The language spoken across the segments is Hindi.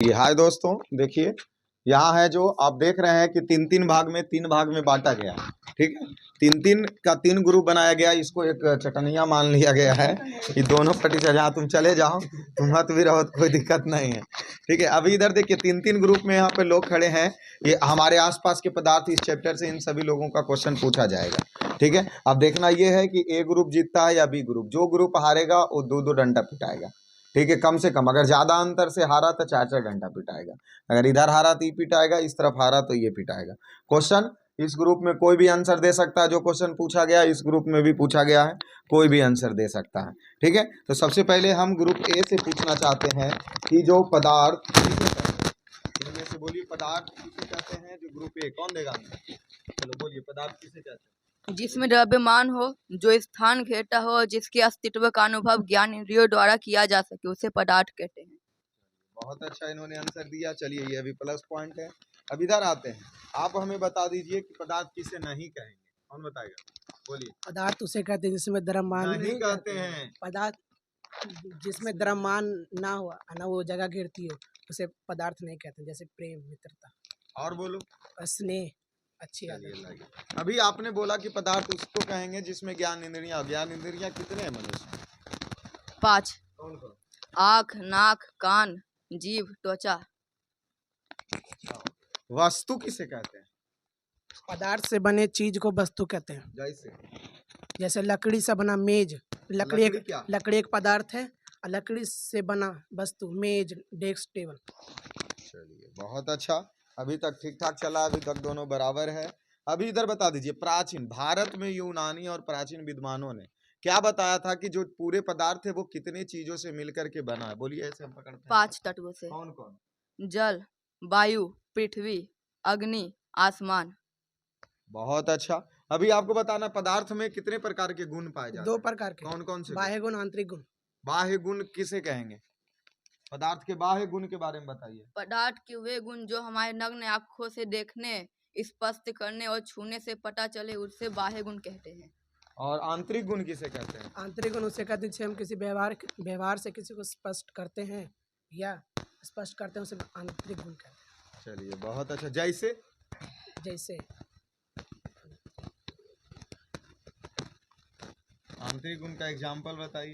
चलिए हाय दोस्तों, देखिए यहाँ है जो आप देख रहे हैं कि तीन भाग में बांटा गया है। ठीक है, तीन ग्रुप बनाया गया। इसको एक चटनिया मान लिया गया है। ये दोनों पट्टी से जहाँ तुम चले जाओ, तुम मत भी रहो, कोई दिक्कत नहीं है। ठीक है, अभी इधर देखिए तीन ग्रुप में यहाँ पे लोग खड़े हैं। ये हमारे आसपास के पदार्थ, इस चैप्टर से इन सभी लोगों का क्वेश्चन पूछा जाएगा। ठीक है, अब देखना ये है कि ए ग्रुप जीतता है या बी ग्रुप। जो ग्रुप हारेगा वो दो डंडा पिटाएगा। ठीक है, कम से कम अगर ज्यादा अंतर से हारा तो चार डंडा पिटाएगा। अगर इधर हारा तो ये पिटाएगा, इस तरफ हारा तो ये पिटाएगा। क्वेश्चन इस ग्रुप में कोई भी आंसर दे सकता है। जो क्वेश्चन पूछा गया इस ग्रुप में भी पूछा गया है, कोई भी आंसर दे सकता है। ठीक है, तो सबसे पहले हम ग्रुप ए से पूछना चाहते हैं कि जो पदार्थ किसे कहते हैं, इनमें से बोलिए पदार्थ किसे कहते हैं। जो ग्रुप ए, कौन देगा आंसर? चलो बोलिए, पदार्थ किसे कहते हैं? जिसमें द्रव्यमान हो, जो स्थान घेरता हो और जिसके अस्तित्व का अनुभव ज्ञान इंद्रियों द्वारा किया जा सके, उसे पदार्थ कहते हैं। बहुत अच्छा इन्होंने आंसर दिया। चलिए ये भी प्लस पॉइंट है। अब इधर आते हैं, आप हमें बता दीजिए कि पदार्थ किसे नहीं कहेंगे। कौन बताएगा? बोलिए। पदार्थ उसे कहते हैं जिसमें द्रव्यमान नहीं कहते हैं। पदार्थ जिसमें द्रव्यमान ना हो, ना वो जगह घेरती हो, उसे पदार्थ नहीं कहते। जैसे प्रेम, मित्रता और बोलो। स्नेह, अच्छी आदत। अभी आपने बोला कि पदार्थ उसको कहेंगे जिसमें ज्ञान इंद्रियां कितने हैं मनुष्य? 5। कौन कौन? आँख, नाक, कान, जीभ, त्वचा। वस्तु किसे कहते हैं? पदार्थ से बने चीज को वस्तु कहते हैं। जैसे लकड़ी से बना मेज, लकड़ी एक पदार्थ है। और लकड़ी से बना वस्तु मेज, डेस्क, टेबल। चलिए बहुत अच्छा, अभी तक ठीक ठाक चला, अभी तक दोनों बराबर है। अभी इधर बता दीजिए, प्राचीन भारत में यूनानी और प्राचीन विद्वानों ने क्या बताया था कि जो पूरे पदार्थ है वो कितने चीजों से मिलकर के बना है? बोलिए, ऐसे हम पकड़ते हैं। 5 तत्वों से। कौन कौन? जल, वायु, पृथ्वी, अग्नि, आसमान। बहुत अच्छा। अभी आपको बताना, पदार्थ में कितने प्रकार के गुण पाए जाते हैं? 2 प्रकार के। कौन कौन से? बाह्य गुण, आंतरिक गुण। बाह्य गुण किसे कहेंगे? पदार्थ के बाह्य गुण के बारे में बताइए। पदार्थ के वे गुण जो हमारे नग्न आँखों से देखने, स्पष्ट करने और छूने से पता चले, उसे बाह्य गुण कहते हैं। और आंतरिक गुण किसे कहते हैं? आंतरिक गुण उसे कहते हैं जिसे हम किसी व्यवहार से किसी को स्पष्ट करते हैं या स्पष्ट करते हैं, उसे आंतरिक गुण कहते हैं। चलिए बहुत अच्छा। जैसे आंतरिक गुण का एग्जाम्पल बताइए।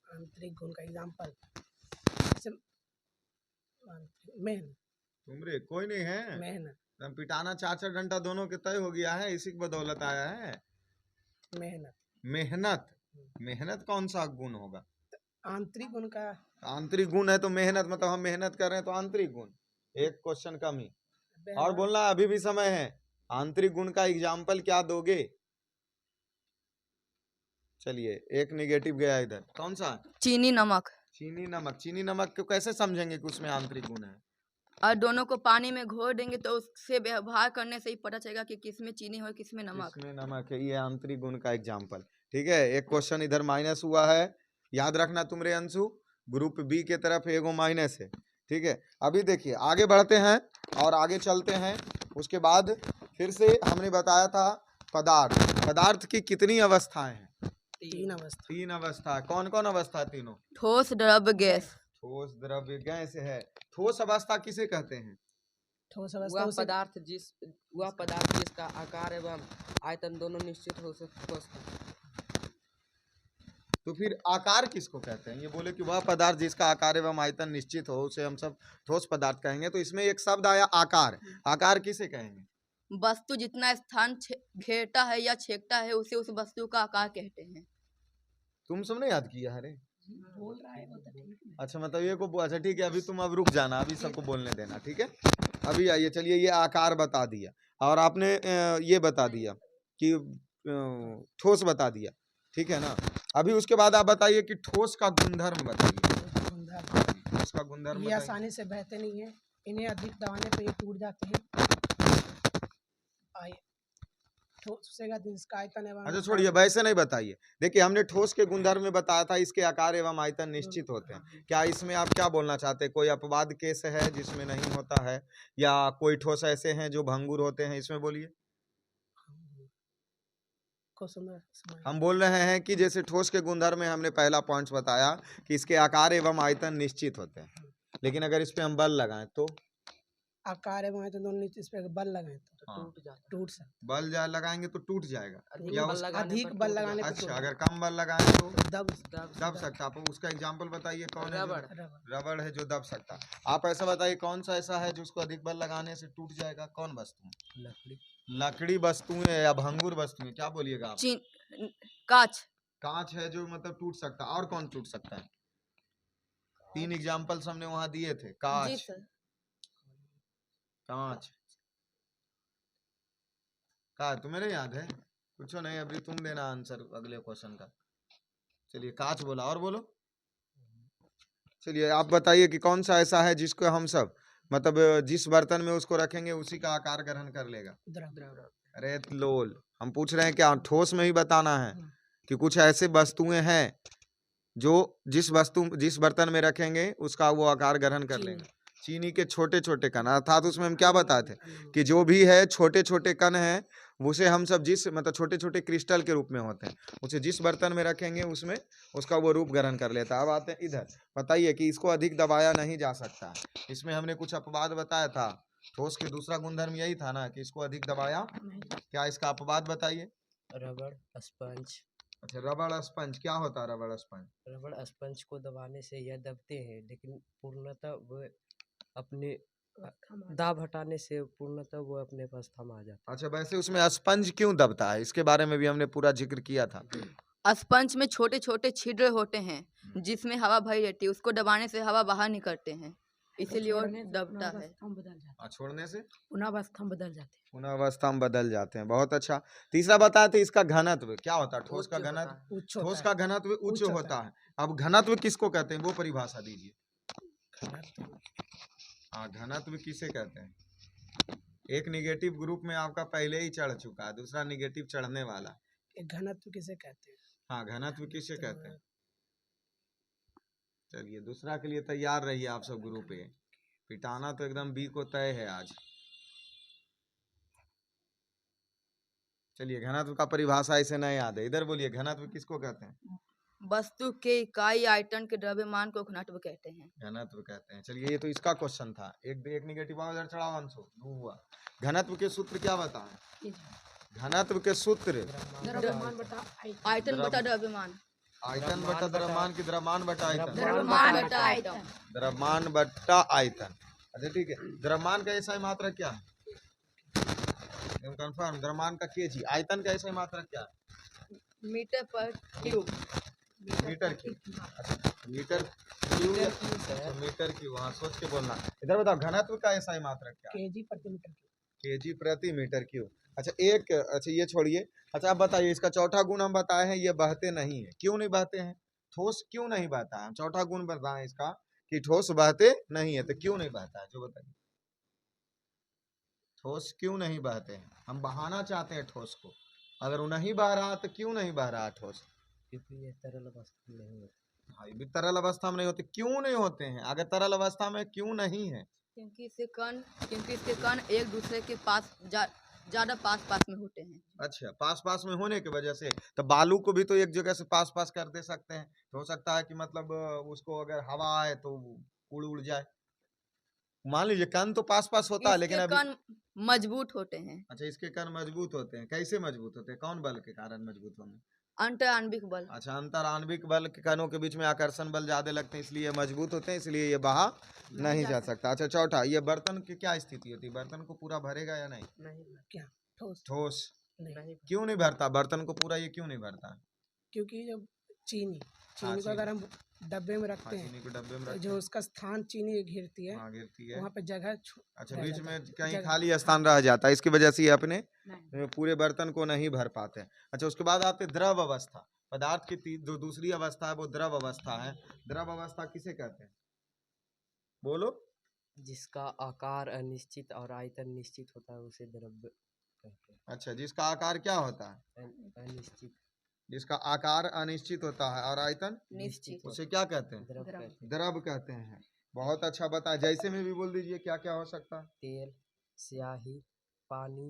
आंतरिक गुण का एग्जाम्पल मेहनत। तुमरे कोई नहीं है। मेहनत। पिटाना 4 डंडा दोनों के तय हो गया है, इसी की बदौलत आया है। मेहनत कौन सा गुण होगा? आंतरिक गुण का। आंतरिक गुण है तो मेहनत, मतलब हम मेहनत कर रहे हैं तो आंतरिक गुण। एक क्वेश्चन कम ही और बोलना, अभी भी समय है। आंतरिक गुण का एग्जाम्पल क्या दोगे? चलिए एक नेगेटिव गया इधर। कौन सा? चीनी, नमक। चीनी नमक को कैसे समझेंगे कि उसमें आंतरिक गुण है? और दोनों को पानी में घोर देंगे तो उससे व्यवहार करने से ही पता चलेगा कि किसमें चीनी हो, किसमें नमक है। ये आंतरिक गुण का एग्जाम्पल। ठीक है, एक क्वेश्चन इधर माइनस हुआ है, याद रखना तुमरे अंशु। ग्रुप बी के तरफ एगो माइनस है। ठीक है, अभी देखिए आगे बढ़ते हैं और आगे चलते हैं। उसके बाद फिर से हमने बताया था पदार्थ की कितनी अवस्थाएं हैं? 3 अवस्था। कौन कौन अवस्था? तीनों। ठोस, द्रव्य, गैस। ठोस, द्रव्य, गैस है। ठोस अवस्था किसे कहते हैं? ठोस अवस्था वह पदार्थ जिसका आकार एवं आयतन दोनों निश्चित हो ठोस। तो फिर आकार किसको कहते हैं? ये बोले कि वह पदार्थ जिसका आकार एवं आयतन निश्चित हो, उसे हम सब ठोस पदार्थ कहेंगे। तो इसमें एक शब्द आया आकार। आकार किसे कहेंगे? वस्तु जितना स्थान घेरता है या छेकता है, उसे उस वस्तु का आकार कहते हैं। तुम सबने याद किया? अरे बोल रहा है वो तो ठीक है। अच्छा, मतलब ये को अच्छा ठीक है, अभी तुम अब रुक जाना, अभी सबको बोलने देना। ठीक है, अभी आइए। चलिए ये आकार बता दिया और आपने ये बता दिया कि ठोस बता दिया। ठीक है ना, अभी उसके बाद आप बताइए कि ठोस का गुणधर्म बताइए। ठोस का गुणधर्म ये आसानी से बहते नहीं है, इन्हें अधिक दबाने पे ये टूट जाते हैं। अच्छा छोड़िए, वैसे नहीं बताइए। देखिए हमने ठोस के गुणधर्म में बताया था, इसके आकार एवं आयतन निश्चित होते हैं। क्या इसमें आप क्या बोलना चाहते हैं? कोई अपवाद केस है जिसमें नहीं होता है, या कोई ठोस ऐसे हैं जो भंगुर होते हैं? इसमें बोलिए। हम बोल रहे हैं कि जैसे ठोस के गुणधर्म में हमने पहला पॉइंट बताया कि इसके आकार एवं आयतन निश्चित होते हैं। लेकिन अगर इस पे हम बल लगाएं तो आकार एवं आयतन दोनों निश्चित, इस पे अगर बल लगाए तो हाँ, टूट जाता टूट सकता बल लगाएंगे तो टूट जाएगा अधिक या बल उस लगाने अधिक पर बल टूट लगाने पर अच्छा अगर कम बल लगाएं तो दब दब सकता है। आप उसका एग्जाम्पल बताइए कौन है जो रबड़। रबर रबड़ है जो दब सकता है। आप ऐसा बताइए कौन सा ऐसा है जिसको अधिक बल लगाने से टूट जाएगा, कौन वस्तु? लकड़ी। लकड़ी वस्तुएं या भंगुर वस्तुएं, क्या बोलिएगा आप? चीन कांच। कांच है जो मतलब टूट सकता है। और कौन टूट सकता है? 3 एग्जाम्पल्स हमने वहां दिए थे। जी कांच, सर। कांच का तुम्हें याद है? कुछ नहीं, अभी तुम देना आंसर अगले क्वेश्चन का। चलिए कांच बोला, और बोलो। चलिए आप बताइए कि कौन सा ऐसा है जिसको हम सब मतलब जिस बर्तन में उसको रखेंगे उसी का आकार ग्रहण कर लेगा। द्रव अरे लोल, हम पूछ रहे हैं क्या ठोस में ही बताना है कि कुछ ऐसे वस्तुएं हैं जो जिस बर्तन में रखेंगे उसका वो आकार ग्रहण कर लेंगे। चीनी के छोटे छोटे कण, अर्थात उसमें हम क्या बताए थे कि जो भी है छोटे छोटे कण हैं उसे हम सब जिस मतलब छोटे छोटे क्रिस्टल के रूप में होते हैं, उसे जिस बर्तन में रखेंगे उसमें उसका वो रूप ग्रहण कर लेता है। अब आते हैं इधर, बताइए कि इसको अधिक दबाया नहीं जा सकता। इसमें हमने कुछ अपवाद बताया था। ठोस के दूसरा गुणधर्म यही था ना कि इसको अधिक दबाया, क्या इसका अपवाद बताइए। रबड़ स्पंज। अच्छा रबड़ स्पंज, क्या होता है रबड़ स्पंज? रबड़ स्पंज को दबाने से यह दबते हैं, लेकिन पूर्णतः वह अपने दाब हटाने से पूर्णतः वो अपने अवस्था में आ जाता अच्छा वैसे उसमें स्पंज क्यों दबता है, इसके बारे में भी हमने पूरा जिक्र किया था। स्पंज में छोटे छोटे छिद्र होते हैं जिसमें हवा भरी रहती है, उसको दबाने से हवा बाहर निकलते हैं, इसीलिए वो दबता है। छोड़ने से पुनःअवस्था में बदल जाते हैं। पुनःअवस्था में बदल जाते हैं। बहुत अच्छा। तीसरा बताए थे इसका घनत्व क्या होता है? ठोस का उच्च होता घनत्व, उच्च ठोस होता का घनत्व उच्च उच्च होता होता है। अब घनत्व किसको कहते हैं वो परिभाषा दीजिए। हाँ घनत्व किसे कहते हैं? एक निगेटिव ग्रुप में आपका पहले ही चढ़ चुका है, दूसरा निगेटिव चढ़ने वाला। एक घनत्व किसे कहते हैं? हाँ घनत्व किसे कहते हैं? चलिए दूसरा के लिए तैयार रहिए आप सब ग्रुप पे, पिटाना तो एकदम बी को तय है आज। चलिए घनत्व का परिभाषा इसे नहीं याद है, इधर बोलिए घनत्व किसको कहते हैं? वस्तु के इकाई आयतन के द्रव्यमान को घनत्व कहते हैं। घनत्व कहते हैं। चलिए ये तो इसका क्वेश्चन था। एक निगेटिव उधर चढ़ाओ अंशो, दो हुआ। घनत्व के सूत्र क्या बताएं? घनत्व के सूत्र आयतन बटा द्रव्यमान। आयतन बटा द्रव्यमान की द्रव्यमान बटा आयतन? द्रव्यमान बटा आयतन। द्रव्यमान बटा आयतन। अच्छा ठीक है, द्रव्यमान का ऐसा मात्रक क्या है? कंफर्म, द्रव्यमान का केजी। आयतन का ऐसा मात्रक क्या है? मीटर पर क्यूब। Metre cube. अच्छा मीटर क्यूब, अच्छा मीटर क्यूब, हाँ सोच के बोलना। इधर बताओ घनत्व का ऐसा मात्रक क्या है? केजी प्रति मीटर क्यूब। केजी प्रति मीटर क्यूब। अच्छा एक, अच्छा ये छोड़िए। अच्छा आप बताइए इसका चौथा गुण हम बताए हैं, ये बहते नहीं है। क्यों नहीं बहते हैं? ठोस क्यों नहीं बहता है? चौथा गुण बताएं इसका कि ठोस बहते नहीं है, तो क्यों नहीं बहता है जो बताइए। ठोस क्यों नहीं बहते हैं? हम बहाना चाहते हैं ठोस को, अगर वो नहीं बह रहा तो क्यों नहीं बह रहा ठोस? क्योंकि ये तरल अवस्था में नहीं होता। हाँ ये भी तरल अवस्था में नहीं होते। क्यों नहीं होते हैं? अगर तरल अवस्था में क्यों नहीं है? क्योंकि इसके कण एक दूसरे के पास ज्यादा पास पास में होते हैं। अच्छा पास पास में होने की वजह से, तो बालू को भी तो एक जगह से पास पास कर दे सकते हैं। तो हो सकता है कि मतलब उसको अगर हवा आए तो उड़ उड़ जाए। मान लीजिए कण तो पास पास होता है लेकिन इसके अभी। कण मजबूत होते हैं। अच्छा इसके कण मजबूत होते हैं, कैसे मजबूत होते हैं? कौन बल के कारण मजबूत होंगे? अंतर आणविक बल। अच्छा अंतर आणविक बल के कणों के बीच में आकर्षण बल ज्यादा लगते हैं इसलिए मजबूत होते हैं, इसलिए ये बहा नहीं जा सकता। अच्छा चौथा, ये बर्तन की क्या स्थिति होती है? बर्तन को पूरा भरेगा या नहीं? नहीं क्या ठोस ठोस नहीं, क्यों नहीं भरता बर्तन को पूरा? ये क्यों नहीं भरता? क्योंकि जब चीनी हाँ, चीनी को अगर हम डब्बे में हाँ रखते हैं चीनी को डब्बे में तो रखते जो हैं। उसका स्थान चीनी घिरती है हाँ गिरती है। वहाँ पे जगह अच्छा रह बीच जाता में है, कहीं जगह। खाली स्थान रह जाता है, इसकी वजह से ये अपने पूरे बर्तन को नहीं भर पाते। अच्छा उसके बाद आते द्रव अवस्था। पदार्थ की जो दूसरी अवस्था है वो द्रव अवस्था है। द्रव अवस्था किसे कहते हैं? बोलो। जिसका आकार अनिश्चित और आयतन निश्चित होता है उसे द्रव्य कहते हैं। अच्छा जिसका आकार क्या होता है? अनिश्चित। जिसका आकार अनिश्चित होता है और आयतन निश्चित। उसे क्या कहते हैं? द्रव कहते हैं। द्रव कहते हैं। बहुत अच्छा बताया, जैसे में भी बोल दीजिए क्या क्या हो सकता है? तेल, स्याही, पानी,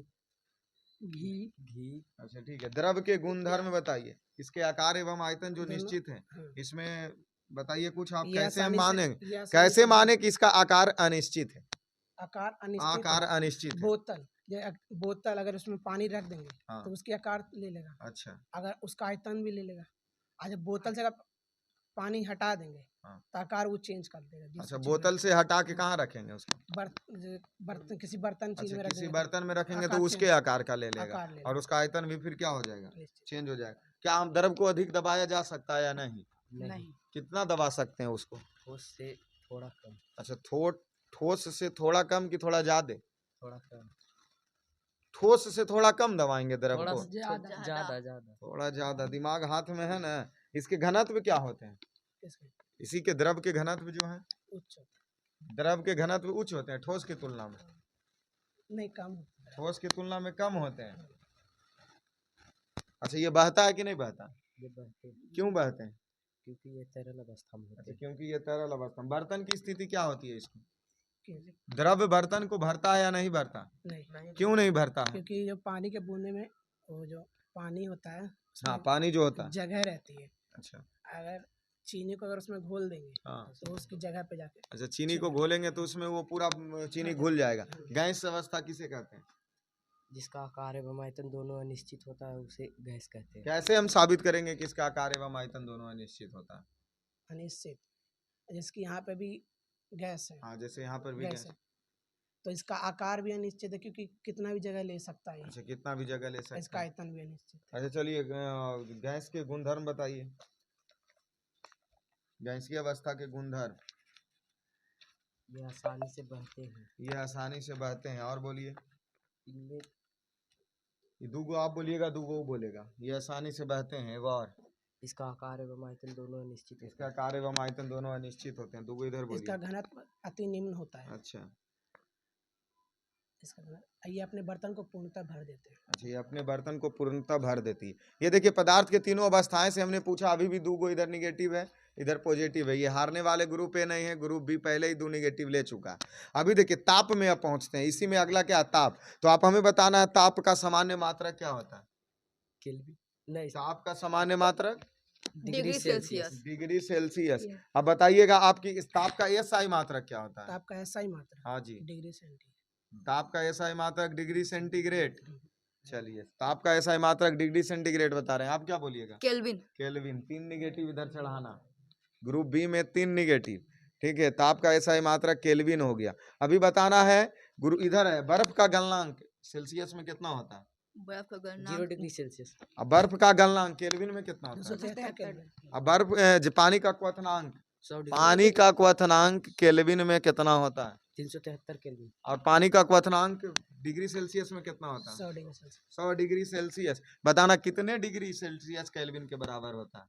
घी। अच्छा ठीक है, द्रव के गुणधर्म बताइए। इसके आकार एवं आयतन जो दोनों- निश्चित हैं, हाँ। इसमें बताइए कुछ आप, ये कैसे हम आसानी से- माने, ये आसानी कैसे से- माने कि इसका आकार अनिश्चित है? आकार अनिश्चित आकार है। अनिश्चित है। बोतल, बोतल अगर उसमें पानी रख देंगे हाँ। तो उसकी आकार ले लेगा, अच्छा। अगर उसका आयतन भी ले लेगा। आज जब बोतल से अगर पानी हटा देंगे हाँ। तो आकार वो चेंज कर देगा। जिस अच्छा, चीज बोतल से हटा के कहाँ रखेंगे उसको? बर्तन, किसी बर्तन चीज अच्छा, में रख किसी देंगे बर्तन में रखेंगे तो आकार उसके change- आकार का ले लेगा, आकार ले और उसका आयतन भी फिर क्या हो जाएगा? निश्चित। चेंज हो जाएगा। क्या हम द्रव को अधिक दबाया जा सकता है या नहीं? नहीं, कितना दबा सकते हैं उसको? ठोस से थोड़ा कम, अच्छा, ठोस से थोड़ा कम कि थोड़ा ज्यादा? थोड़ा कम, ठोस से थोड़ा कम दबाएंगे द्रव थोड़ा को? ज्यादा ज्यादा। थोड़ा ज्यादा। दिमाग हाथ में है ना। इसके घनत्व क्या होते हैं? इसमें इसी के द्रव के घनत्व जो है, उच्च होता द्रव के घनत्व उच्च होते हैं ठोस की तुलना में? है। नहीं, कम होता है। ठोस की तुलना में कम होते हैं। अच्छा, ये बहता है कि नहीं बहता? ये बहते हैं, क्यों बहते हैं? क्योंकि ये तरल अवस्था में होते अच्छा, हैं। क्योंकि ये तरल अवस्था में। बर्तन की स्थिति क्या होती है इसकी? कि- द्रव बर्तन को भरता है या नहीं भरता? नहीं, क्यों नहीं भरता है? क्योंकि जो पानी के बूंदे में वो जो पानी होता है हाँ, उसमें पानी जो होता है। जगह रहती है। अच्छा। अगर चीनी को अगर उसमें घोल देंगे हाँ। तो उसकी जगह पे जाके अच्छा, चीनी को घोलेंगे तो उसमें वो पूरा चीनी घुल जाएगा। गैस अवस्था किसे कहते हैं? जिसका आकार एवं आयतन दोनों अनिश्चित होता है उसे गैस कहते हैं। कैसे हम साबित करेंगे कि इसका आकार एवं आयतन दोनों अनिश्चित होता है? अनिश्चित, जिसकी यहाँ पे भी गैस है, हाँ, जैसे यहाँ पर भी गैस गैस। है, तो इसका आकार भी अनिश्चित है क्योंकि कितना भी जगह ले सकता है। अच्छा, कितना भी जगह ले सकते इसका हैं। आयतन भी अनिश्चित है। अच्छा, चलिए गैस के गुणधर्म बताइए। गैस की अवस्था के गुणधर्म। ये आसानी से बहते हैं। ये आसानी से बहते हैं, और बोलिए। इनमें ये दूगो आप बोलिएगा, दूगो वो बोलेगा। ये आसानी से बहते हैं, एक और। इसका आकार एवं आयतन दोनों अनिश्चित होते इसका कार्य एवं आयतन दोनों अनिश्चित होते हैं। दूगो इधर इसका बोलिए। घनत्व अति निम्न होता है। अच्छा। इसका घनत्व, ये अपने बर्तन को पूर्णतः भर देते हैं। अच्छा, ये अपने बर्तन को पूर्णतः भर देती है। ये देखिए, पदार्थ के तीनों अवस्थाएं से हमने पूछा, अभी भी दूगो इधर निगेटिव है, इधर पॉजिटिव है। ये हारने वाले ग्रुप ए नहीं है, ग्रुप बी पहले ही 2 निगेटिव ले चुका है। अभी देखिए ताप में अब पहुंचते हैं। इसी में अगला क्या है? ताप। तो आप हमें बताना है ताप का सामान्य मात्रक क्या होता है? केल्विन नहीं, ताप का सामान्य मात्रक डिग्री सेल्सियस। Degree Celsius. अब बताइएगा आपकी इस ताप का एसआई मात्रक क्या होता है? ताप का ऐसा ही मात्रा हाँ जी, डिग्री सेंटीग्रेड। ताप का एसआई मात्रक डिग्री सेंटीग्रेड। चलिए, ताप का एसआई मात्रक डिग्री सेंटीग्रेड बता रहे हैं, आप क्या बोलिएगा? केल्विन। केल्विन। 3 निगेटिव इधर चढ़ाना। ग्रुप बी में 3 निगेटिव। ठीक है, ताप का एसआई मात्रक केल्विन हो गया। अभी बताना है इधर है बर्फ का गलनांक सेल्सियस में कितना होता है? बर्फ का 0 गलनांक डिग्री सेल्सियस, अब बर्फ का गलनांक केल्विन में कितना होता है? 273 केल्विन। अब पानी का क्वथनांक, 100 डिग्री, पानी का क्वथनांक केल्विन में कितना होता है? 373 केल्विन, और पानी का क्वथनांक डिग्री सेल्सियस में कितना होता है? 100 डिग्री सेल्सियस। 100 degree Celsius. बताना कितने डिग्री सेल्सियस केल्विन के बराबर होता है?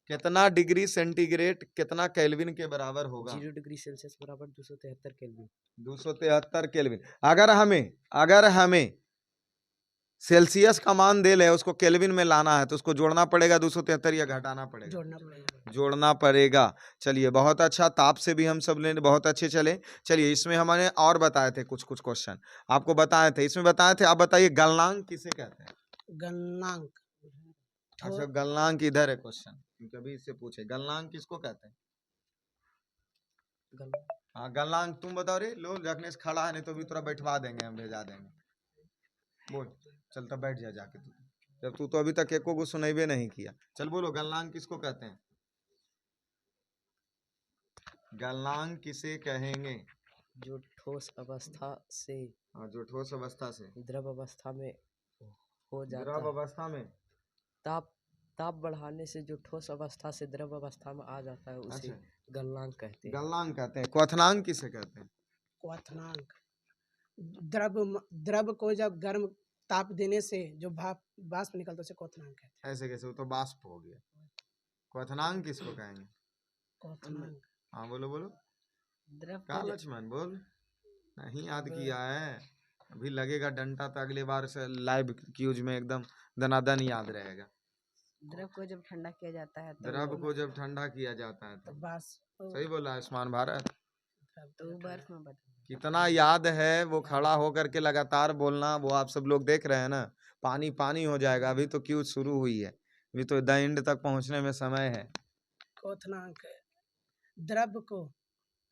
कितना डिग्री सेंटीग्रेड कितना केल्विन के बराबर होगा? 0 डिग्री सेल्सियस बराबर 273 केल्विन। 273 केल्विन। अगर हमें सेल्सियस का मान दे ले, उसको केल्विन में लाना है तो उसको जोड़ना पड़ेगा 273 या घटाना पड़ेगा? जोड़ना पड़ेगा। जोड़ना पड़ेगा। चलिए, बहुत अच्छा। ताप से भी हम सब ने बहुत अच्छे चले। चलिए, इसमें हमने और बताए थे कुछ क्वेश्चन आपको बताए थे, इसमें बताए थे। आप बताइए गलनांक किसे कहते हैं? गलनांक, अच्छा, गलनांक इधर है क्वेश्चन, क्योंकि अभी इससे पूछे गलनांक किसको कहते हैं? हाँ, गलनांक तुम बताओ रे। लो, रखने से खड़ा है, नहीं तो भी थोड़ा बैठवा देंगे, हम भेजा देंगे। बोल, चल तब बैठ जा जाके तू, जब तू तो अभी तक एको को सुनाइबे नहीं किया। चल बोलो, गलनांक किसको कहते हैं? गलनांक किसे कहेंगे? जो ठोस अवस्था से हाँ, जो ठोस अवस्था से द्रव अवस्था में हो जाता द्रव है। अवस्था में ताप बढ़ाने से जो ठोस अवस्था से द्रव अवस्था में आ जाता है उसे अच्छा, गलनांक कहते हैं। गलनांक कहते हैं। क्वथनांक किसे कहते हैं? क्वथनांक, द्रव को जब गर्म ताप देने से जो वाष्प निकलता है उसे क्वथनांक कहते हैं। ऐसे कैसे? वो तो वाष्प हो गया। क्वथनांक किसको कहेंगे? क्वथनांक, हाँ, बोलो बोलो। द्रव क्या को जब- लक्ष्मण बोल, नहीं याद किया है? अभी लगेगा डंडा, तो अगले बार से लाइव क्यूज में एकदम दनादन याद रहेगा। द्रव को जब ठंडा किया जाता है द्रव को जब ठंडा किया जाता है तो तो वाष्प सही बोला आयुष्मान भारत। तो वो बर्फ में बदल कितना याद है वो खड़ा होकर के लगातार बोलना, वो आप सब लोग देख रहे हैं ना। पानी पानी हो जाएगा, अभी तो क्यूज शुरू हुई है, अभी तो द एंड तक पहुंचने में समय है। क्वथनांक द्रव को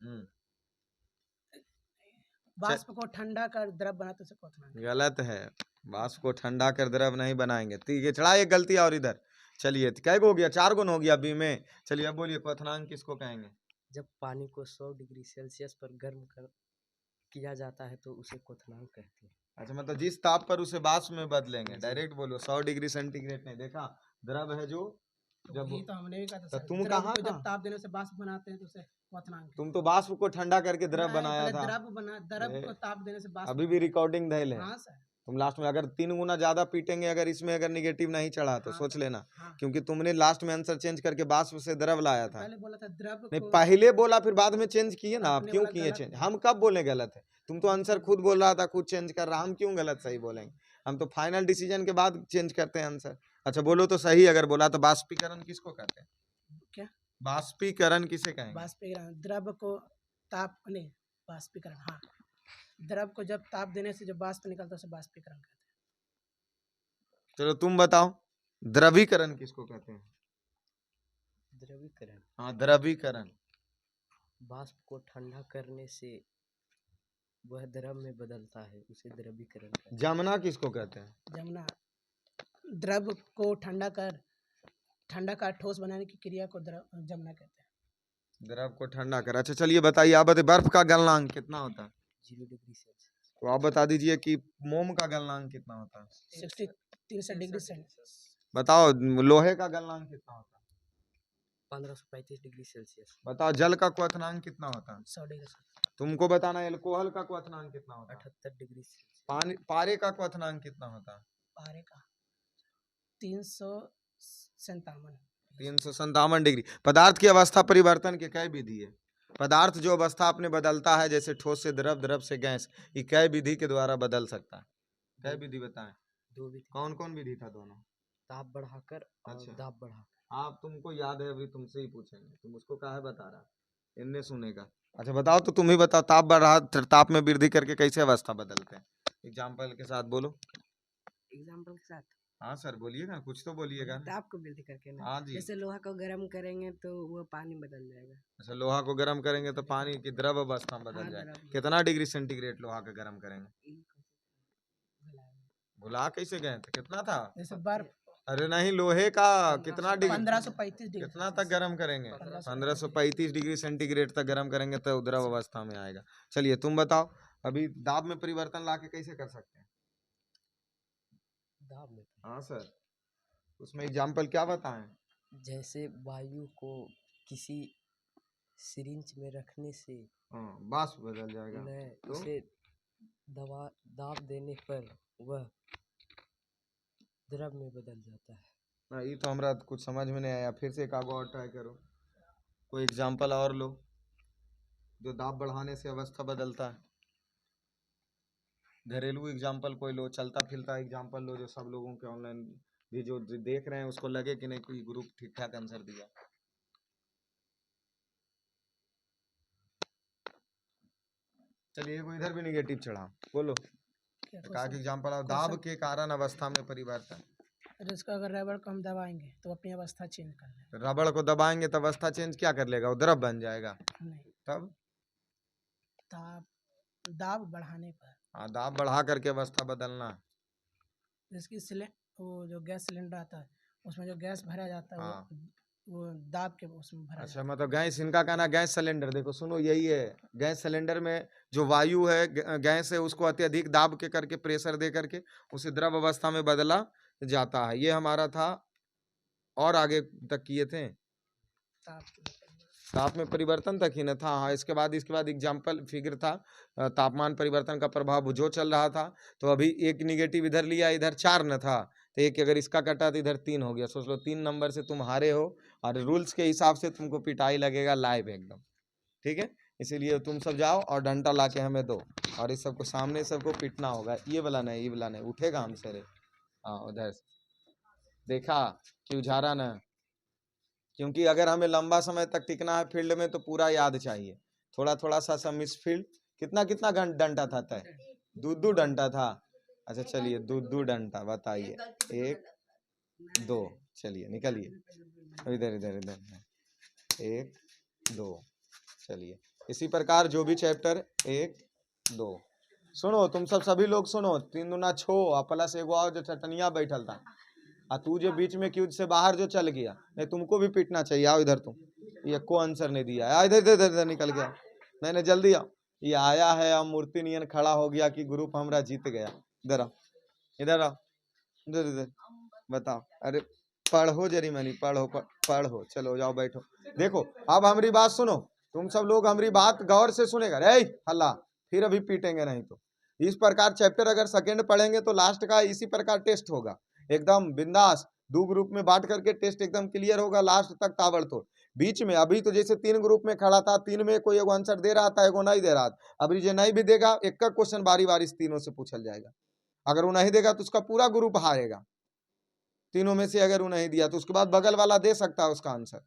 हम्म, वाष्प को ठंडा कर द्रव बनाते उसे क्वथनांक। गलत है। वाष्प को ठंडा कर द्रव नहीं बनाएंगे। ठीक है, चढ़ा एक गलती और इधर। चलिए कै गो हो गया, 4 गुण हो गया बी में। चलिए अब बोलिए क्वथनांक किसको कहेंगे? जब पानी को 100 डिग्री सेल्सियस पर गर्म किया जाता है तो उसे क्वथनांक कहते हैं। अच्छा, मतलब जिस ताप पर उसे वाष्प में बदलेंगे। डायरेक्ट बोलो, 100 डिग्री सेंटीग्रेड नहीं देखा, द्रव है जो जब ये तो हमने भी कहा था तो सर, तुम द्रव कहाँ को था? जब ताप देने से वाष्प बनाते हैं तो उसे क्वथनांक कहते तुम तो वाष्प को ठंडा करके द्रव हैं। बनाया पहले था। द्रव ए, को ताप देने से वाष्प अभी भी रिकॉर्डिंग धैल है। हाँ सर। तुम लास्ट में अगर 3 गुना ज्यादा पीटेंगे, अगर इसमें अगर निगेटिव नहीं चढ़ा तो हाँ, सोच लेना, हाँ। क्योंकि तुमने लास्ट में आंसर चेंज करके वाष्प से द्रव लाया था। पहले बोला था द्रव नहीं, को पहले बोला फिर बाद में चेंज किए ना। आप आपने क्यों बोला किए गलत चेंज? है। हम कब बोले गलत है? तुम तो आंसर खुद बोल रहा था, खुद चेंज कर रहा। हम क्यों गलत सही बोलेंगे? हम तो फाइनल डिसीजन के बाद चेंज करते हैं आंसर। अच्छा बोलो तो सही, अगर बोला तो बाष्पीकरण किसको कहते हैं? क्या? बाष्पीकरण किसे कहेंगे? वाष्पीकरण द्रव को ताप नहीं वाष्पीकरण हाँ, द्रव को जब ताप देने से जब वाष्प निकलता है उसे वाष्पीकरण कहते हैं। चलो तुम बताओ, द्रवीकरण किसको कहते हैं? द्रवीकरण हाँ, द्रवीकरण। वाष्प को ठंडा करने से वह द्रव में बदलता है, उसे द्रवीकरण कहते हैं। जमना किसको कहते हैं? जमना द्रव को ठंडा कर ठोस बनाने की क्रिया को जमना कहते हैं। द्रव को ठंडा कर। अच्छा चलिए बताइए, आप बताइए बर्फ का गलनांक कितना होता है? 0 डिग्री सेल्सियस। तो आप बता दीजिए कि मोम का गलनांक कितना होता है? 63 डिग्री सेल्सियस। बताओ लोहे का गलनांक कितना होता है? 1535 डिग्री सेल्सियस। बताओ जल का क्वथनांक कितना होता है? 100 डिग्री सेल्सियस। तुमको बताना है अल्कोहल का क्वथनांक कितना होता है? 78 डिग्री सेल्सियस। पारे का क्वथनांक कितना होता है? पारे का 357 357 डिग्री। पदार्थ की अवस्था परिवर्तन के कई विधि है। पदार्थ जो अवस्था अपने बदलता है, जैसे ठोस से द्रव, द्रव से गैस, ये कई विधि के द्वारा बदल सकता है। कई विधि बताएं? 2 विधि। कौन कौन विधि था दोनों? ताप बढ़ाकर और अच्छा। दाब बढ़ाकर। आप तुमको याद है, अभी तुमसे ही पूछेंगे, तुम उसको काहे बता रहा? इनने सुनेगा। अच्छा बताओ तो, तुम ही बताओ, ताप बढ़ा, ताप में वृद्धि करके कैसे अवस्था बदलते हैं? एग्जाम्पल के साथ बोलो। एग्जाम्पल के साथ हाँ सर बोलिएगा, कुछ तो बोलिएगा। ताप को वृद्धि करके ना, हाँ जी। जैसे लोहा को गर्म करेंगे तो वो पानी बदल जाएगा। अच्छा, लोहा को गर्म करेंगे तो पानी की द्रव अवस्था में बदल हाँ, जाएगा। द्रव। कितना डिग्री सेंटीग्रेड लोहा का गर्म करेंगे? भुला कैसे गए थे? कितना था? जैसे बर्फ अरे नहीं, लोहे का कितना डिग्री, 1535 डिग्री कितना तक गर्म करेंगे? 1535 1535 डिग्री सेंटीग्रेड तक गर्म करेंगे तो द्रव अवस्था में आएगा। चलिए तुम बताओ, अभी दाब में परिवर्तन लाके कैसे कर सकते हैं? दाब में हाँ सर, उसमें एग्जाम्पल क्या बताएं? जैसे वायु को किसी सिरिंज में रखने से हाँ, वाष्प बदल जाएगा। न तो? उसे दाब देने पर वह द्रव में बदल जाता है। ना, ये तो हमरा कुछ समझ में नहीं आया। फिर से एक आगो और ट्राई करो, कोई एग्जाम्पल और लो जो दाब बढ़ाने से अवस्था बदलता है। घरेलू एग्जाम्पल कोई लो, चलता फिरता एग्जाम्पल लो, जो सब लोगों के ऑनलाइन भी जो देख रहे हैं उसको लगे कि नहीं कोई ग्रुप ठीक ठाक आंसर दिया। चलिए वो इधर भी निगेटिव चढ़ा, बोलो। कहा कि एग्जाम्पल आओ, दाब के कारण अवस्था में परिवर्तन। इसको अगर रबड़ को हम दबाएंगे तो अपनी अवस्था चेंज कर लेगा। रबड़ को दबाएंगे तो अवस्था चेंज क्या कर लेगा? वो द्रव बन जाएगा। नहीं, तब दाब बढ़ाने पर। हाँ, दाब बढ़ा करके अवस्था बदलना। जिसकी वो जो गैस सिलेंडर आता है उसमें जो गैस भरा जाता है हाँ। वो दाब के उसमें भरा अच्छा, जाता है। मतलब गैस, इनका कहना गैस सिलेंडर, देखो सुनो यही है, गैस सिलेंडर में जो वायु है, गैस है, उसको अत्यधिक दाब के करके, प्रेशर दे करके उसे द्रव अवस्था में बदला जाता है। ये हमारा था, और आगे तक किए थे ताप में परिवर्तन तक ही न था। हाँ, इसके बाद एग्जाम्पल फिगर था, तापमान परिवर्तन का प्रभाव जो चल रहा था। तो अभी एक निगेटिव इधर लिया, इधर 4 न था, तो एक अगर इसका कटा तो इधर 3 हो गया। सोच लो 3 नंबर से तुम हारे हो, और रूल्स के हिसाब से तुमको पिटाई लगेगा लाइव एकदम, ठीक है। इसीलिए तुम सब जाओ और डंडा ला के हमें दो, और इस सबको सामने सबको पीटना होगा। ये वाला नहीं, ये वाला नहीं उठेगा हमसे रे। हाँ उधर से देखा कि उझारा न, क्योंकि अगर हमें लंबा समय तक टिकना है फील्ड में तो पूरा याद चाहिए। थोड़ा थोड़ा सा मिस फील्ड। कितना कितना डंडा था तय? 2 डंडा था। अच्छा चलिए 2 डंडा बताइए, 1 2, चलिए निकलिए इधर इधर इधर। 1 2। चलिए इसी प्रकार जो भी चैप्टर 1 2। सुनो तुम सभी लोग सुनो, 3 दूना 6 और प्लस एगो और जो चटनिया बैठल था, और तू जो बीच में क्यूज से बाहर जो चल गया, नहीं तुमको भी पीटना चाहिए। आओ इधर, तुम ये को आंसर नहीं दिया है, इधर इधर इधर निकल गया। नहीं नहीं जल्दी आओ, ये आया है अब मूर्ति नियन खड़ा हो गया कि ग्रुप हमारा जीत गया। इधर आओ, इधर आओ, इधर इधर बताओ। अरे पढ़ो जरी मनी, पढ़ो, चलो जाओ बैठो। देखो अब हमारी बात सुनो, तुम सब लोग हमारी बात गौर से सुनेगा। रे हल्ला, फिर अभी पीटेंगे नहीं तो। इस प्रकार चैप्टर अगर सेकंड पढ़ेंगे तो लास्ट का इसी प्रकार टेस्ट होगा, एकदम बिंदास 2 ग्रुप में बांट करके टेस्ट एकदम क्लियर होगा लास्ट तक ताबड़तोड़। बीच में अभी तो जैसे 3 ग्रुप में खड़ा था, 3 में कोई एगो आंसर दे रहा था, एगो नहीं दे रहा था। अभी जो नहीं भी देगा, एक का क्वेश्चन बारी बारी तीनों से पूछल जाएगा। अगर वो नहीं देगा तो उसका पूरा ग्रुप हारेगा। तीनों में से अगर वो नहीं दिया तो उसके बाद बगल वाला दे सकता है उसका आंसर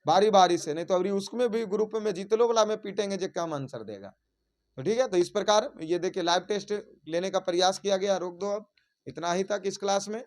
बारी बारी से, नहीं तो अभी उसमें भी ग्रुप में जीतलो वाला में पीटेंगे जो कम आंसर देगा। तो ठीक है, तो इस प्रकार ये देखिए लाइव टेस्ट लेने का प्रयास किया गया। रोक दो अब, इतना ही तक इस क्लास में।